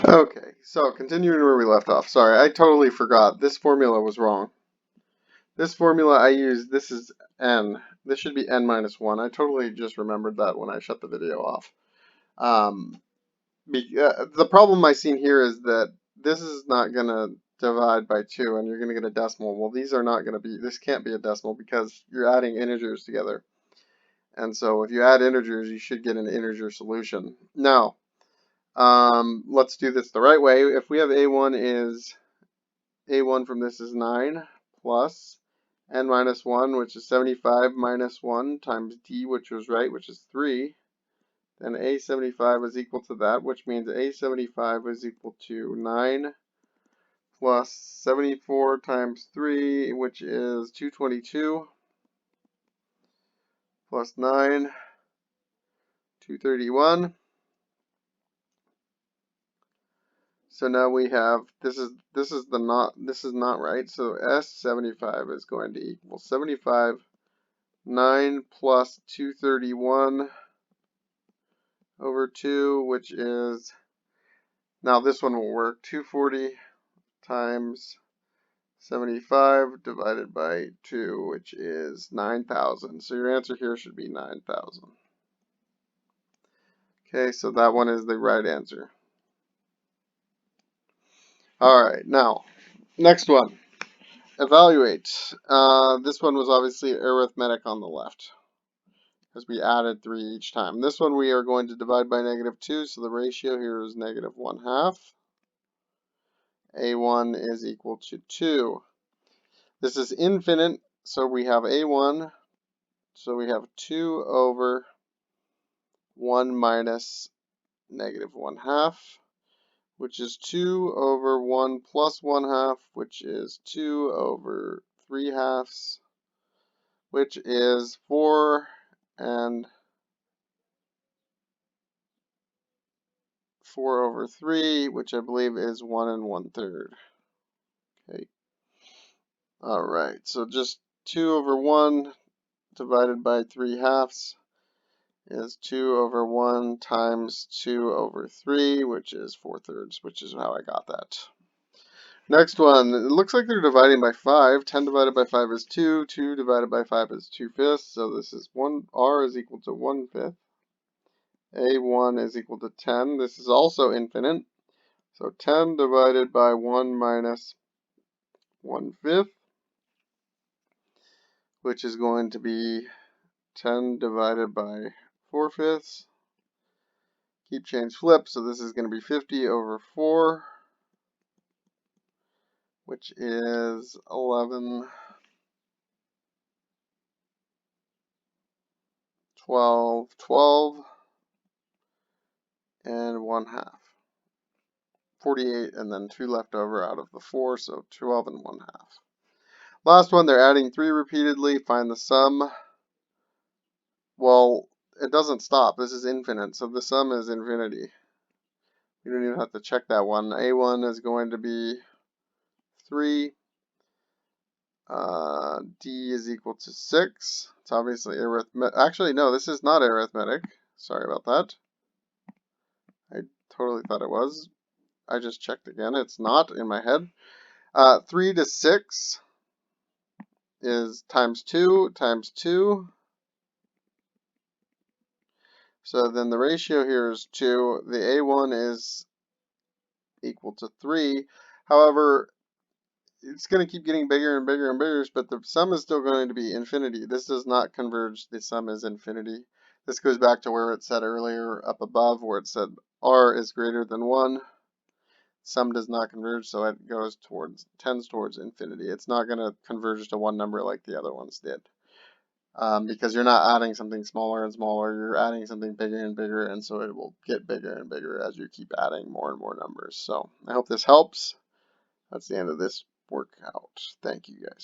Okay, so continuing where we left off. Sorry, I totally forgot. This formula was wrong. This formula I used, this is n. This should be n minus 1. I totally just remembered that when I shut the video off. The problem I seen here is that this is not going to divide by 2 and you're going to get a decimal. Well, these are not going to be, this can't be a decimal because you're adding integers together. And so if you add integers, you should get an integer solution. Now, let's do this the right way. If we have A1 from this is 9 plus n minus 1, which is 75 minus 1 times D, which was right, which is 3. Then A75 is equal to that, which means A75 is equal to 9 plus 74 times 3, which is 222, plus 9, 231. So now we have, this is not right. So S75 is going to equal 75, 9 plus 231 over 2, which is, now this one will work, 240 times 75 divided by 2, which is 9,000. So your answer here should be 9,000. Okay, so that one is the right answer. Alright, now, next one. Evaluate. This one was obviously arithmetic on the left, because we added 3 each time. This one we are going to divide by -2, so the ratio here is -1/2. A1 is equal to 2. This is infinite, so we have A1, so we have 2 over 1 minus -1/2, which is 2 over 1 plus 1/2, which is 2 over 3/2, which is 4 and 4 over 3, which I believe is 1 1/3. Okay. Alright, so just 2 over 1 divided by 3/2 is 2 over 1 times 2 over 3, which is 4/3, which is how I got that. Next one, it looks like they're dividing by 5. 10 divided by 5 is 2. 2 divided by 5 is 2/5. So this is R is equal to 1/5. A1 is equal to 10. This is also infinite. So 10 divided by 1 minus 1/5, which is going to be 10 divided by 4/5. Keep change flip, so this is going to be 50 over 4, which is 11, 12, 12, and 1/2. 48, and then 2 left over out of the 4, so 12 and 1/2. Last one, they're adding 3 repeatedly. Find the sum. Well, it doesn't stop. This is infinite, so the sum is infinity. You don't even have to check that one. A1 is going to be 3. D is equal to 6. It's obviously arithmetic. Actually, no, this is not arithmetic. Sorry about that. I totally thought it was. I just checked again. It's not in my head. 3 to 6 is times 2 times 2. So then the ratio here is 2. The A1 is equal to 3. However, it's going to keep getting bigger and bigger and bigger, but the sum is still going to be infinity. This does not converge. The sum is infinity. This goes back to where it said earlier up above, where it said R is greater than 1. Sum does not converge, so it tends towards infinity. It's not going to converge to one number like the other ones did. Because you're not adding something smaller and smaller, you're adding something bigger and bigger, and so it will get bigger and bigger as you keep adding more and more numbers. So I hope this helps. That's the end of this workout. Thank you guys.